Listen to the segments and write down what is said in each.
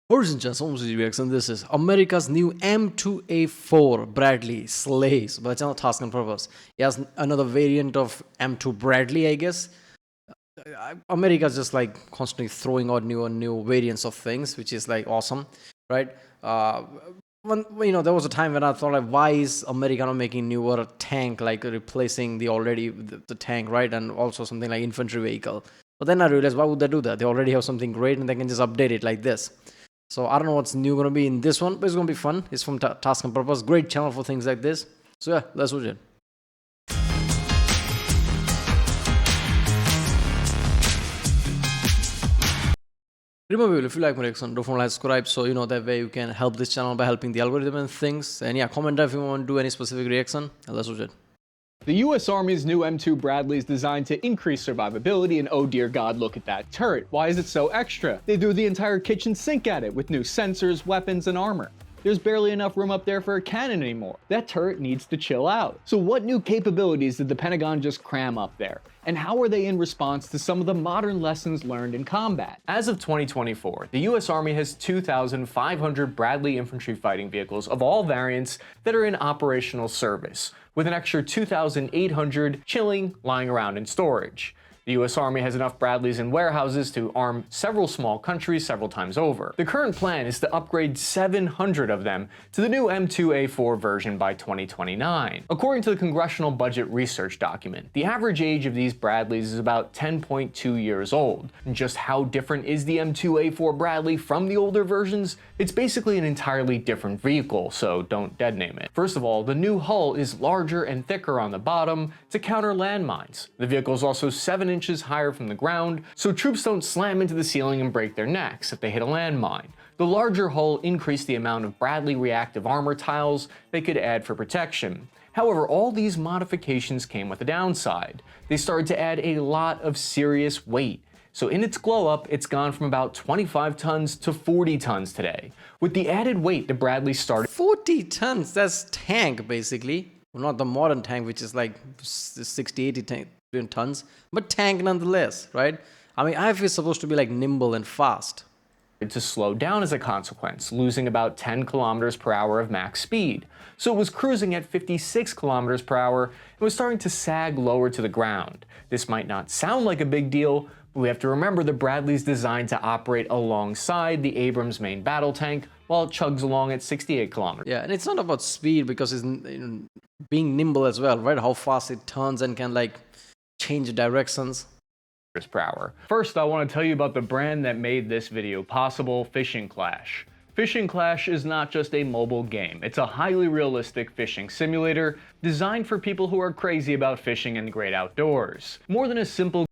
Origin Channel reaction. This is America's new M2A4 Bradley slays, but it's not task and purpose. It has another variant of M2 Bradley, I guess. America's just like constantly throwing out new and new variants of things, which is like awesome, right? There was a time when I thought, like, why is America not making newer tank, like replacing the tank, right? And also something like infantry vehicle. But then I realized, why would they do that? They already have something great, and they can just update it like this. So I don't know what's new going to be in this one, but it's going to be fun. It's from Task and Purpose. Great channel for things like this. So yeah, let's watch it. Remember, if you like my reaction, don't forget to subscribe, so that way you can help this channel by helping the algorithm and things. And yeah, comment down if you want to do any specific reaction. And let's watch it. The US Army's new M2 Bradley is designed to increase survivability, and oh dear god, look at that turret. Why is it so extra? They threw the entire kitchen sink at it with new sensors, weapons, and armor. There's barely enough room up there for a cannon anymore. That turret needs to chill out. So what new capabilities did the Pentagon just cram up there? And how are they in response to some of the modern lessons learned in combat? As of 2024, the US Army has 2,500 Bradley infantry fighting vehicles of all variants that are in operational service, with an extra 2,800 chilling, lying around in storage. The US Army has enough Bradleys in warehouses to arm several small countries several times over. The current plan is to upgrade 700 of them to the new M2A4 version by 2029. According to the Congressional Budget Research document, the average age of these Bradleys is about 10.2 years old. And just how different is the M2A4 Bradley from the older versions? It's basically an entirely different vehicle, so don't dead name it. First of all, the new hull is larger and thicker on the bottom to counter landmines. The vehicle is also 7 inches higher from the ground, so troops don't slam into the ceiling and break their necks if they hit a landmine. The larger hull increased the amount of Bradley reactive armor tiles they could add for protection. However, all these modifications came with a downside. They started to add a lot of serious weight. So in its glow up, it's gone from about 25 tons to 40 tons today. With the added weight, the Bradley started 40 tons, that's tank basically. Well, not the modern tank, which is like 60, 80 tons, but tank nonetheless, right? I mean, IF is supposed to be like nimble and fast. To slow down as a consequence, losing about 10 kilometers per hour of max speed. So it was cruising at 56 kilometers per hour and was starting to sag lower to the ground. This might not sound like a big deal, but we have to remember the Bradley's designed to operate alongside the Abrams main battle tank while it chugs along at 68 kilometers. Yeah, and it's not about speed because it's being nimble as well, right? How fast it turns and can like change directions per hour. First, I want to tell you about the brand that made this video possible, Fishing Clash. Fishing Clash is not just a mobile game, it's a highly realistic fishing simulator designed for people who are crazy about fishing and the great outdoors. More than a simple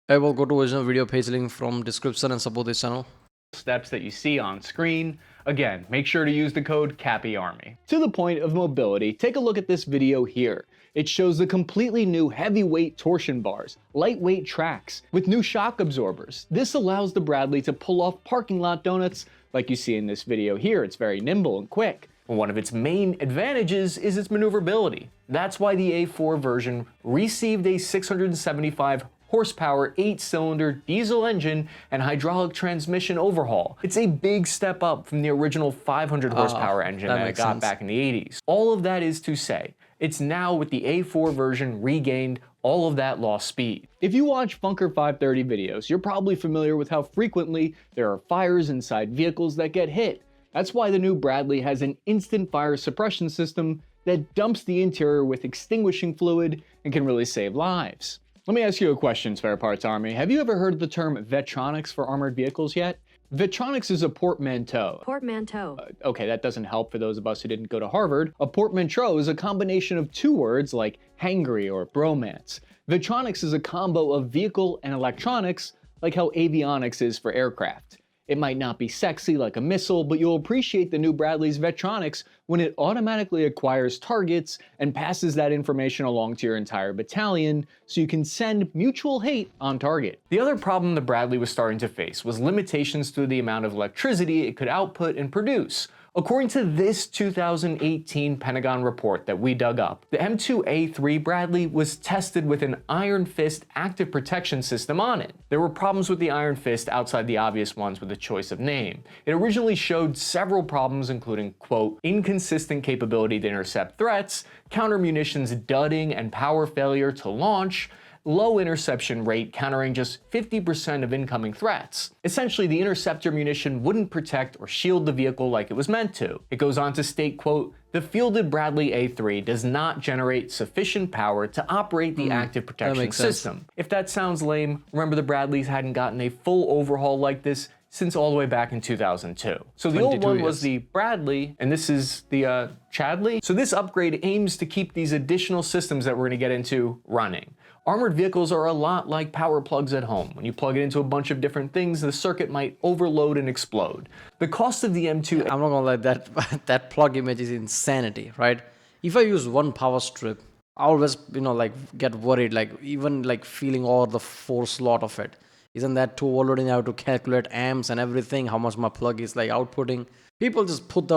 I will go to original video page link from description and support this channel. Steps that you see on screen. Again, make sure to use the code CAPPYARMY. To the point of mobility, take a look at this video here. It shows the completely new heavyweight torsion bars, lightweight tracks, with new shock absorbers. This allows the Bradley to pull off parking lot donuts like you see in this video here. It's very nimble and quick. One of its main advantages is its maneuverability. That's why the A4 version received a 675 horsepower 8-cylinder diesel engine and hydraulic transmission overhaul. It's a big step up from the original 500 horsepower engine that it got back in the 80s. All of that is to say, it's now with the A4 version regained all of that lost speed. If you watch Funker 530 videos, you're probably familiar with how frequently there are fires inside vehicles that get hit. That's why the new Bradley has an instant fire suppression system that dumps the interior with extinguishing fluid and can really save lives. Let me ask you a question, Spare Parts Army. Have you ever heard the term Vetronics for armored vehicles yet? Vetronics is a portmanteau. Portmanteau. Okay, that doesn't help for those of us who didn't go to Harvard. A portmanteau is a combination of two words like hangry or bromance. Vetronics is a combo of vehicle and electronics, like how avionics is for aircraft. It might not be sexy like a missile, but you'll appreciate the new Bradley's Vetronics when it automatically acquires targets and passes that information along to your entire battalion so you can send mutual hate on target. The other problem the Bradley was starting to face was limitations to the amount of electricity it could output and produce. According to this 2018 Pentagon report that we dug up, the M2A4 Bradley was tested with an Iron Fist active protection system on it. There were problems with the Iron Fist outside the obvious ones with the choice of name. It originally showed several problems, including, quote, inconsistent capability to intercept threats, counter munitions dudding and power failure to launch, low interception rate countering just 50% of incoming threats. Essentially, the interceptor munition wouldn't protect or shield the vehicle like it was meant to. It goes on to state, quote, the fielded Bradley A3 does not generate sufficient power to operate the active protection system. If that sounds lame, remember the Bradleys hadn't gotten a full overhaul like this since all the way back in 2002. So the old one was the Bradley, and this is the Chadley. So this upgrade aims to keep these additional systems that we're gonna get into running. Armored vehicles are a lot like power plugs at home. When you plug it into a bunch of different things, the circuit might overload and explode. The cost of the M2... I'm not gonna lie, that plug image is insanity, right? If I use one power strip, I always, like get worried, like even like feeling all the force lot of it. Isn't that too overloading? I have to calculate amps and everything, how much my plug is like outputting. People just put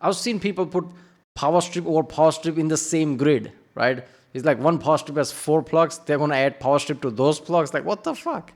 I've seen people put power strip over power strip in the same grid, right? It's like one power strip has 4 plugs, they're gonna add power strip to those plugs, like what the fuck?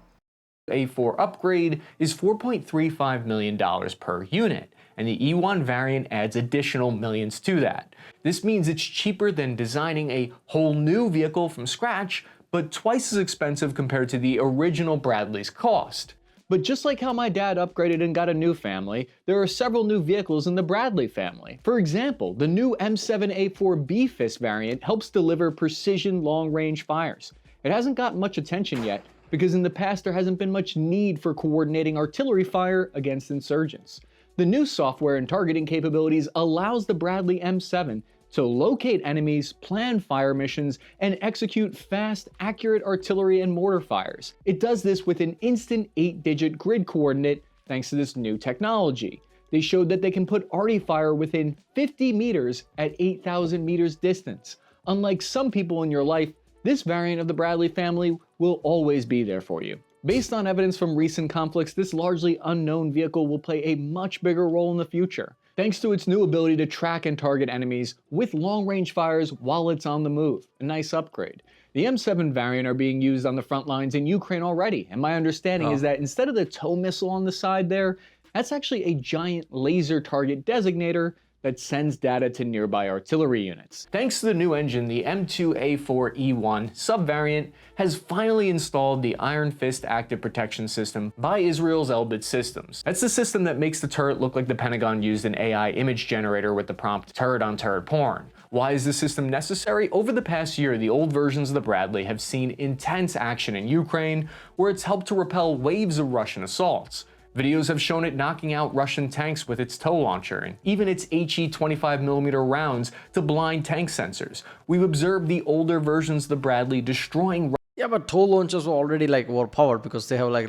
A4 upgrade is $4.35 million per unit, and the E1 variant adds additional millions to that. This means it's cheaper than designing a whole new vehicle from scratch, but twice as expensive compared to the original Bradley's cost. But just like how my dad upgraded and got a new family, there are several new vehicles in the Bradley family. For example, the new M7A4 B-Fist variant helps deliver precision long-range fires. It hasn't gotten much attention yet because in the past there hasn't been much need for coordinating artillery fire against insurgents. The new software and targeting capabilities allows the Bradley M7 to locate enemies, plan fire missions, and execute fast, accurate artillery and mortar fires. It does this with an instant 8-digit grid coordinate thanks to this new technology. They showed that they can put arty fire within 50 meters at 8,000 meters distance. Unlike some people in your life, this variant of the Bradley family will always be there for you. Based on evidence from recent conflicts, this largely unknown vehicle will play a much bigger role in the future, thanks to its new ability to track and target enemies with long-range fires while it's on the move. A nice upgrade. The M7 variant are being used on the front lines in Ukraine already, and my understanding is that instead of the tow missile on the side there, that's actually a giant laser target designator that sends data to nearby artillery units. Thanks to the new engine, the M2A4E1 subvariant has finally installed the Iron Fist active protection system by Israel's Elbit Systems. That's the system that makes the turret look like the Pentagon used an AI image generator with the prompt turret-on-turret porn. Why is this system necessary? Over the past year, the old versions of the Bradley have seen intense action in Ukraine, where it's helped to repel waves of Russian assaults. Videos have shown it knocking out Russian tanks with its tow launcher and even its HE 25mm rounds to blind tank sensors. We've observed the older versions of the Bradley destroying. Yeah, but tow launchers were already like overpowered because they have like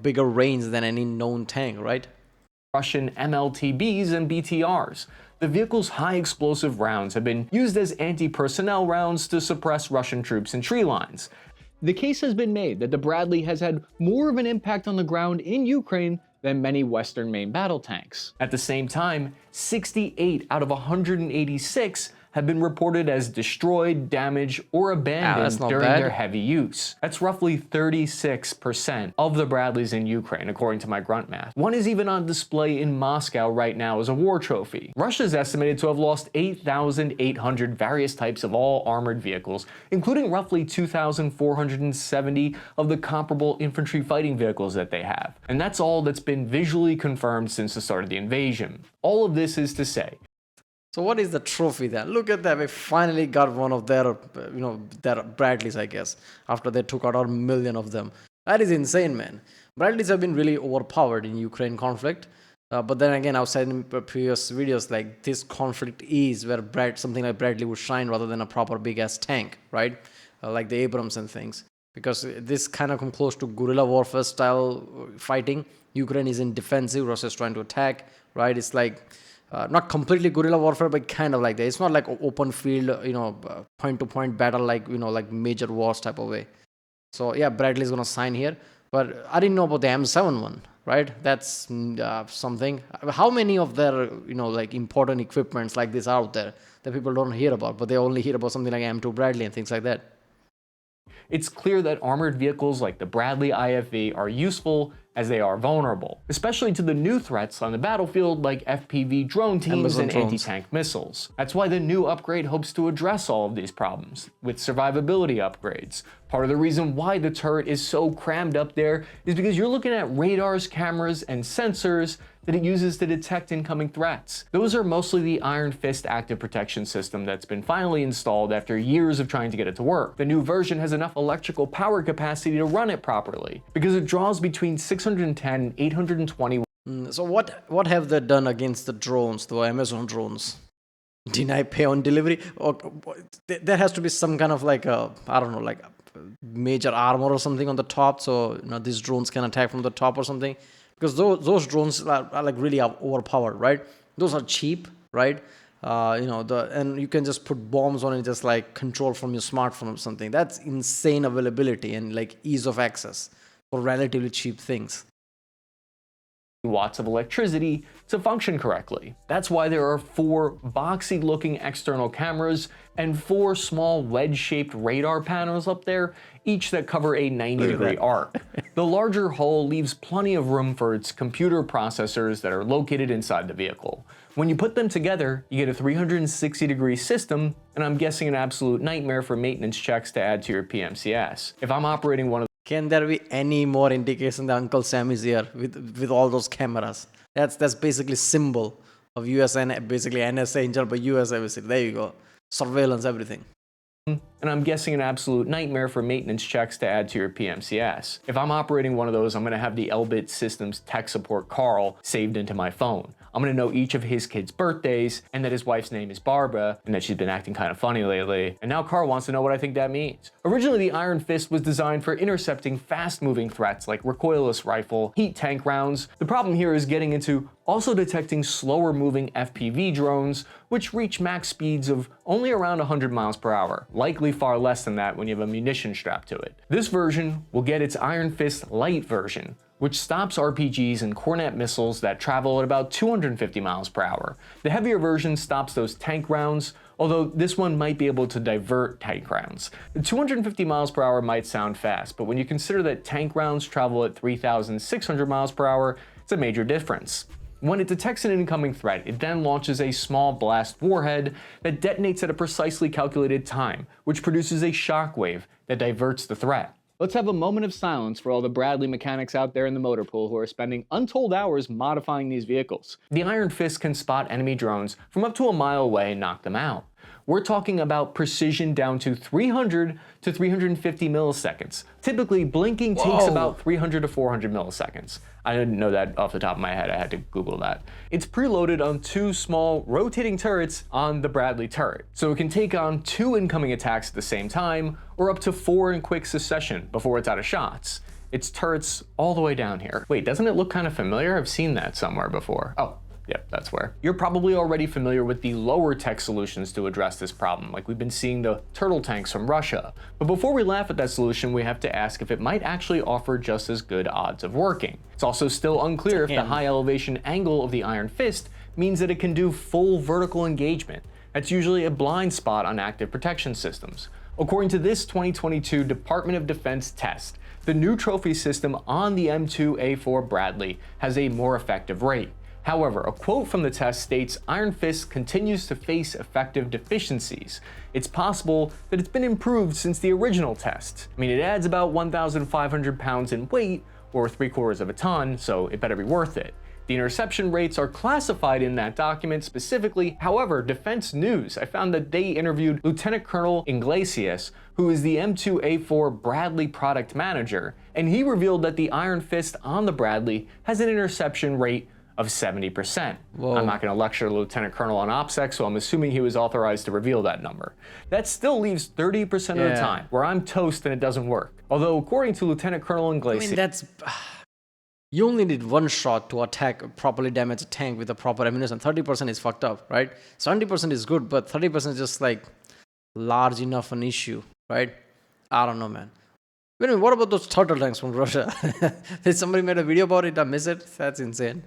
bigger range than any known tank, right? Russian MLTBs and BTRs. The vehicle's high explosive rounds have been used as anti-personnel rounds to suppress Russian troops in tree lines. The case has been made that the Bradley has had more of an impact on the ground in Ukraine than many Western main battle tanks. At the same time, 68 out of 186 have been reported as destroyed, damaged, or abandoned during their heavy use. That's roughly 36% of the Bradleys in Ukraine, according to my grunt math. One is even on display in Moscow right now as a war trophy. Russia is estimated to have lost 8,800 various types of all armored vehicles, including roughly 2,470 of the comparable infantry fighting vehicles that they have. And that's all that's been visually confirmed since the start of the invasion. All of this is to say, so what is the trophy then? Look at that, we finally got one of their, their Bradleys, I guess, after they took out a million of them. That is insane, man. Bradleys have been really overpowered in Ukraine conflict. But then again, I've said in previous videos, like this conflict is where something like Bradley would shine rather than a proper big-ass tank, right? Like the Abrams and things. Because this kind of come close to guerrilla warfare style fighting. Ukraine is in defensive, Russia is trying to attack, right? It's like... not completely guerrilla warfare, but kind of like that. It's not like open field, point-to-point battle like, like major wars type of way. So yeah, Bradley is going to sign here. But I didn't know about the M7 one. right? That's something. How many of their, like important equipments like this out there that people don't hear about, but they only hear about something like M2 Bradley and things like that? It's clear that armored vehicles like the Bradley IFV are useful as they are vulnerable, especially to the new threats on the battlefield like FPV drone teams Amazon and drones. anti-tank missiles. That's why the new upgrade hopes to address all of these problems with survivability upgrades. Part of the reason why the turret is so crammed up there is because you're looking at radars, cameras, and sensors that it uses to detect incoming threats. Those are mostly the Iron Fist active protection system that's been finally installed after years of trying to get it to work. The new version has enough electrical power capacity to run it properly because it draws between 610 and 820. So what have they done against the drones, the Amazon drones? Deny pay on delivery? Or there has to be some kind of like a, I don't know, like a major armor or something on the top, so these drones can attack from the top or something. Because those drones are like really overpowered, right? Those are cheap, right? And you can just put bombs on it, just like control from your smartphone or something. That's insane availability and like ease of access for relatively cheap things. Watts of electricity to function correctly. That's why there are 4 boxy looking external cameras and 4 small wedge-shaped radar panels up there, each that cover a 90-degree arc. The larger hull leaves plenty of room for its computer processors that are located inside the vehicle. When you put them together, you get a 360-degree system, and I'm guessing an absolute nightmare for maintenance checks to add to your PMCS. If I'm operating one of Can there be any more indication that Uncle Sam is here with all those cameras? That's basically symbol of USN, basically NSA in general, but US obviously. There you go. Surveillance, everything. and I'm guessing an absolute nightmare for maintenance checks to add to your PMCS. If I'm operating one of those, I'm going to have the Elbit Systems tech support Carl saved into my phone. I'm going to know each of his kids' birthdays, and that his wife's name is Barbara, and that she's been acting kind of funny lately. And now Carl wants to know what I think that means. Originally, the Iron Fist was designed for intercepting fast-moving threats like recoilless rifle, heat tank rounds. The problem here is getting into also detecting slower-moving FPV drones, which reach max speeds of only around 100 miles per hour, likely far less than that when you have a munition strapped to it. This version will get its Iron Fist Light version, which stops RPGs and Cornet missiles that travel at about 250 miles per hour. The heavier version stops those tank rounds, although this one might be able to divert tank rounds. The 250 miles per hour might sound fast, but when you consider that tank rounds travel at 3,600 miles per hour, it's a major difference. When it detects an incoming threat, it then launches a small blast warhead that detonates at a precisely calculated time, which produces a shockwave that diverts the threat. Let's have a moment of silence for all the Bradley mechanics out there in the motor pool who are spending untold hours modifying these vehicles. The Iron Fist can spot enemy drones from up to a mile away and knock them out. We're talking about precision down to 300 to 350 milliseconds. Typically, blinking takes about 300 to 400 milliseconds. I didn't know that off the top of my head, I had to Google that. It's preloaded on 2 small rotating turrets on the Bradley turret, so it can take on 2 incoming attacks at the same time, or up to 4 in quick succession before it's out of shots. It's turrets all the way down here. Wait, doesn't it look kind of familiar? I've seen that somewhere before. Oh. Yep, that's where. You're probably already familiar with the lower tech solutions to address this problem, like we've been seeing the turtle tanks from Russia. But before we laugh at that solution, we have to ask if it might actually offer just as good odds of working. It's also still unclear if the high elevation angle of the Iron Fist means that it can do full vertical engagement. That's usually a blind spot on active protection systems. According to this 2022 Department of Defense test, the new trophy system on the M2A4 Bradley has a more effective rate. However, a quote from the test states Iron Fist continues to face effective deficiencies. It's possible that it's been improved since the original test. I mean, it adds about 1,500 pounds in weight, or 3/4 of a ton, so it better be worth it. The interception rates are classified in that document specifically. However, Defense News, I found that they interviewed Lieutenant Colonel Iglesias, who is the M2A4 Bradley product manager, and he revealed that the Iron Fist on the Bradley has an interception rate of 70%. Whoa. I'm not going to lecture Lieutenant Colonel on OPSEC, so I'm assuming he was authorized to reveal that number. That still leaves 30% of the time where I'm toast and it doesn't work. Although, according to Lieutenant Colonel Iglesias, I mean, that's... You only need one shot to attack, properly damage a tank with the proper ammunition. 30% is fucked up, right? 70% is good, but 30% is just like large enough an issue, right? I don't know, man. Wait a minute, what about those turtle tanks from Russia? Did somebody made a video about it? I miss it? That's insane.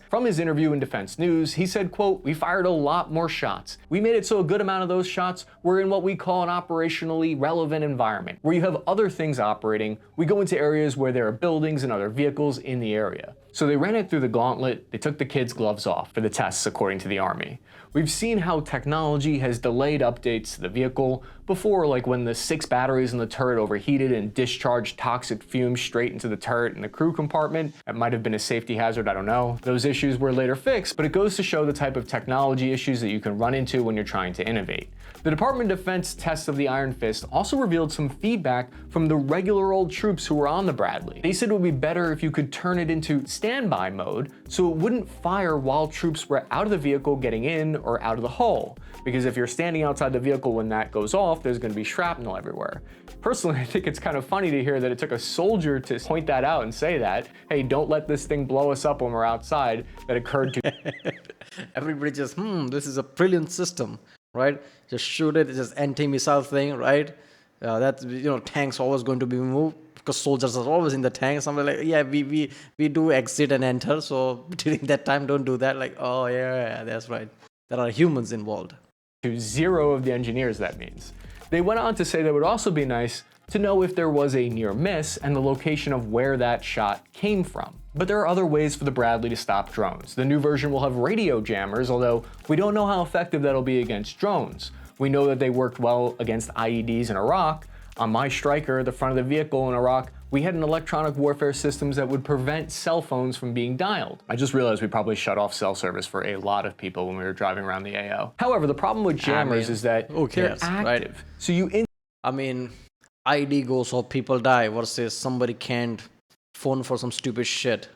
From his interview in Defense News, he said, quote, "We fired a lot more shots. We made it so a good amount of those shots were in what we call an operationally relevant environment, where you have other things operating. We go into areas where there are buildings and other vehicles in the area." So they ran it through the gauntlet. They took the kids' gloves off for the tests, according to the Army. We've seen how technology has delayed updates to the vehicle before, like when the 6 batteries in the turret overheated and discharged toxic fumes straight into the turret and the crew compartment. That might have been a safety hazard, I don't know. Those issues were later fixed, but it goes to show the type of technology issues that you can run into when you're trying to innovate. The Department of Defense tests of the Iron Fist also revealed some feedback from the regular old troops who were on the Bradley. They said it would be better if you could turn it into standby mode so it wouldn't fire while troops were out of the vehicle getting in or out of the hull. Because if you're standing outside the vehicle when that goes off, there's going to be shrapnel everywhere. Personally, I think it's kind of funny to hear that it took a soldier to point that out and say that, hey, don't let this thing blow us up when we're outside, that occurred to Everybody just, this is a brilliant system, right? Just shoot it, it's just anti-missile thing, right? Tanks always going to be moved because soldiers are always in the tanks. I'm like, yeah, we do exit and enter, so during that time, don't do that. Like, oh yeah, that's right. There are humans involved. to 0 of the engineers, that means. They went on to say that it would also be nice to know if there was a near miss and the location of where that shot came from. But there are other ways for the Bradley to stop drones. The new version will have radio jammers, although we don't know how effective that'll be against drones. We know that they worked well against IEDs in Iraq. On my Striker, the front of the vehicle in Iraq, we had an electronic warfare systems that would prevent cell phones from being dialed. I just realized we probably shut off cell service for a lot of people when we were driving around the AO. However, the problem with jammers is that they're active. Right? So you IED goes off, people die, versus somebody can't phone for some stupid shit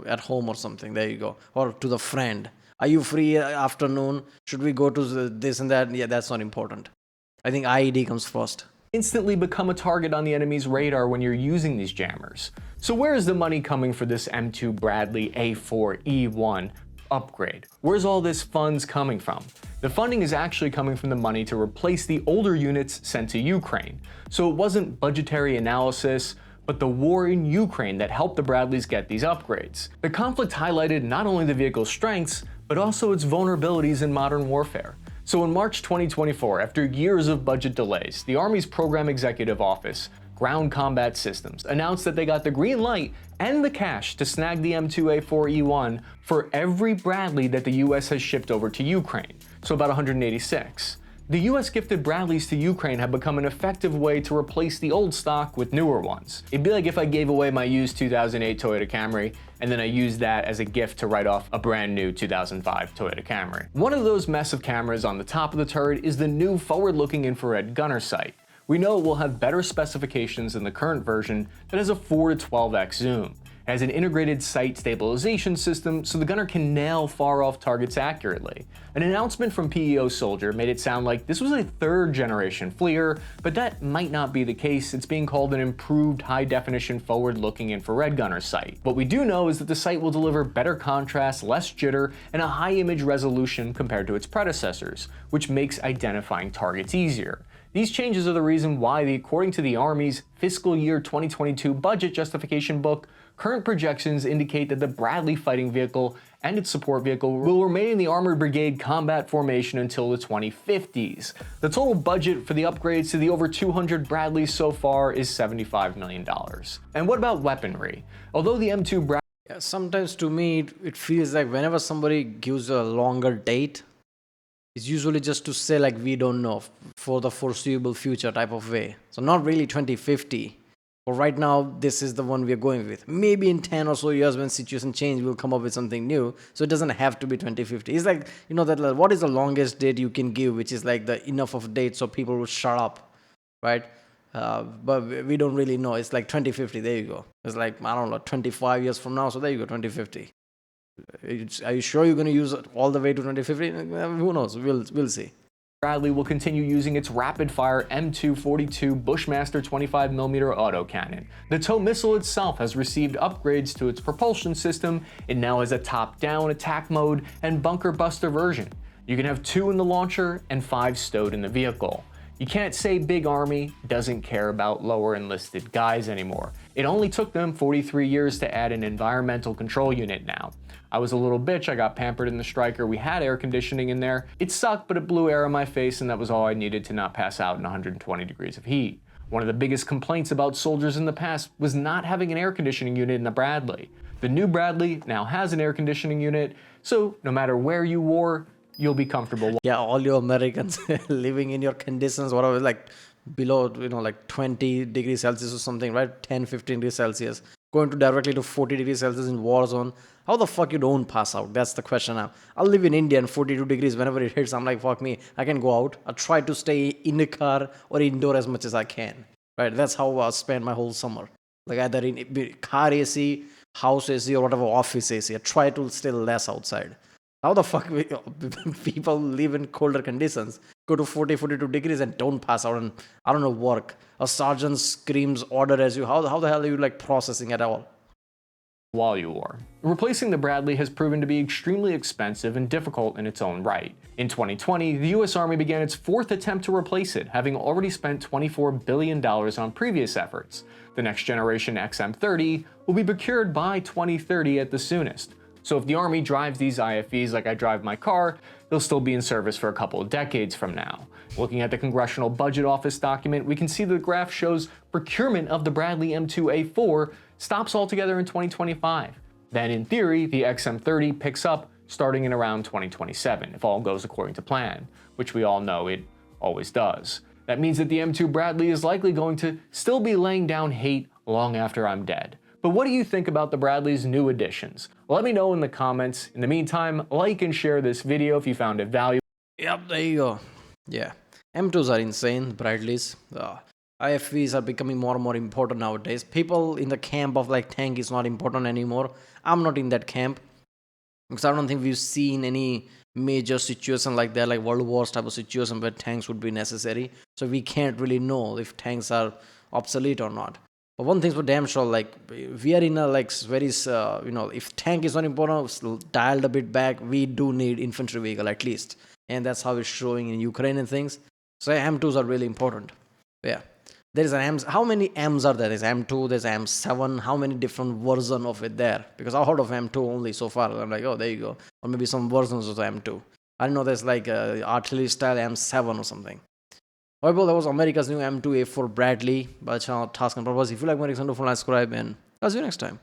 at home or something. There you go. Or to the friend. Are you free afternoon? Should we go to this and that? Yeah, that's not important. I think IED comes first. Instantly become a target on the enemy's radar when you're using these jammers. So where is the money coming for this M2 Bradley A4E1 upgrade? Where's all this funds coming from? The funding is actually coming from the money to replace the older units sent to Ukraine. So it wasn't budgetary analysis, but the war in Ukraine that helped the Bradleys get these upgrades. The conflict highlighted not only the vehicle's strengths, but also its vulnerabilities in modern warfare. So in March 2024, after years of budget delays, the Army's Program Executive Office, Ground Combat Systems, announced that they got the green light and the cash to snag the M2A4E1 for every Bradley that the US has shipped over to Ukraine, so about 186. The US gifted Bradleys to Ukraine have become an effective way to replace the old stock with newer ones. It'd be like if I gave away my used 2008 Toyota Camry and then I used that as a gift to write off a brand new 2005 Toyota Camry. One of those massive cameras on the top of the turret is the new forward-looking infrared gunner sight. We know it will have better specifications than the current version that has a 4 to 12x zoom. It has an integrated sight stabilization system so the gunner can nail far-off targets accurately. An announcement from PEO Soldier made it sound like this was a 3rd generation FLIR, but that might not be the case. It's being called an improved high-definition forward-looking infrared gunner sight. What we do know is that the sight will deliver better contrast, less jitter, and a high image resolution compared to its predecessors, which makes identifying targets easier. These changes are the reason why, according to the Army's fiscal year 2022 budget justification book, current projections indicate that the Bradley fighting vehicle and its support vehicle will remain in the Armored Brigade combat formation until the 2050s. The total budget for the upgrades to the over 200 Bradleys so far is $75 million. And what about weaponry? Although the M2 Bradley... Yeah, sometimes to me, it feels like whenever somebody gives a longer date, it's usually just to say like we don't know for the foreseeable future type of way. So not really 2050. But right now, this is the one we are going with. Maybe in 10 or so years when situation change, we'll come up with something new. So it doesn't have to be 2050. It's like, that what is the longest date you can give, which is like the enough of date so people will shut up, right? But we don't really know. It's like 2050, there you go. It's like, I don't know, 25 years from now, so there you go, 2050. Are you sure you're going to use it all the way to 2050? Who knows? We'll see. Bradley will continue using its rapid-fire M242 Bushmaster 25mm autocannon. The tow missile itself has received upgrades to its propulsion system. It now has a top-down attack mode and bunker buster version. You can have 2 in the launcher and 5 stowed in the vehicle. You can't say Big Army doesn't care about lower enlisted guys anymore. It only took them 43 years to add an environmental control unit now. I was a little bitch, I got pampered in the Striker, we had air conditioning in there. It sucked, but it blew air in my face, and that was all I needed to not pass out in 120 degrees of heat. One of the biggest complaints about soldiers in the past was not having an air conditioning unit in the Bradley. The new Bradley now has an air conditioning unit, so no matter where you wore, you'll be comfortable. Yeah, all you Americans living in your conditions, whatever, like below, like 20 degrees Celsius or something, right? 10, 15 degrees Celsius. Going to directly to 40 degrees Celsius in war zone. How the fuck you don't pass out? That's the question now. I live in India and 42 degrees, whenever it hits, I'm like, fuck me, I can go out. I try to stay in the car or indoor as much as I can. Right? That's how I spend my whole summer. Like either in car AC, house AC, or whatever, office AC. I try to stay less outside. How the fuck people live in colder conditions, go to 40, 42 degrees and don't pass out and, I don't know, work. A sergeant screams order as you. How the hell are you like processing at all? While you wore. Replacing the Bradley has proven to be extremely expensive and difficult in its own right. In 2020, the US Army began its fourth attempt to replace it, having already spent $24 billion on previous efforts. The next generation XM30 will be procured by 2030 at the soonest. So if the Army drives these IFVs like I drive my car, they'll still be in service for a couple of decades from now. Looking at the Congressional Budget Office document, we can see the graph shows procurement of the Bradley M2A4 stops altogether in 2025. Then in theory, the XM30 picks up starting in around 2027, if all goes according to plan, which we all know it always does. That means that the M2 Bradley is likely going to still be laying down hate long after I'm dead. But what do you think about the Bradley's new additions? Let me know in the comments. In the meantime, like and share this video if you found it valuable. Yep, there you go. Yeah, M2s are insane, Bradleys. IFVs are becoming more and more important nowadays. People in the camp of like tank is not important anymore. I'm not in that camp because I don't think we've seen any major situation like that, like World Wars type of situation where tanks would be necessary. So we can't really know if tanks are obsolete or not. But one thing's for damn sure, like we are in a like very, if tank is not important, dialed a bit back, we do need infantry vehicle at least. And that's how it's showing in Ukraine and things. So M2s are really important. Yeah. There is an M. How many M's are there? There's M2, there's M7. How many different versions of it there? Because I've heard of M2 only so far. I'm like, oh, there you go. Or maybe some versions of the M2. I know there's like artillery style M7 or something. Alright, well, that was America's new M2A4 Bradley by channel Task and Purpose. If you like my content, subscribe, and I'll see you next time.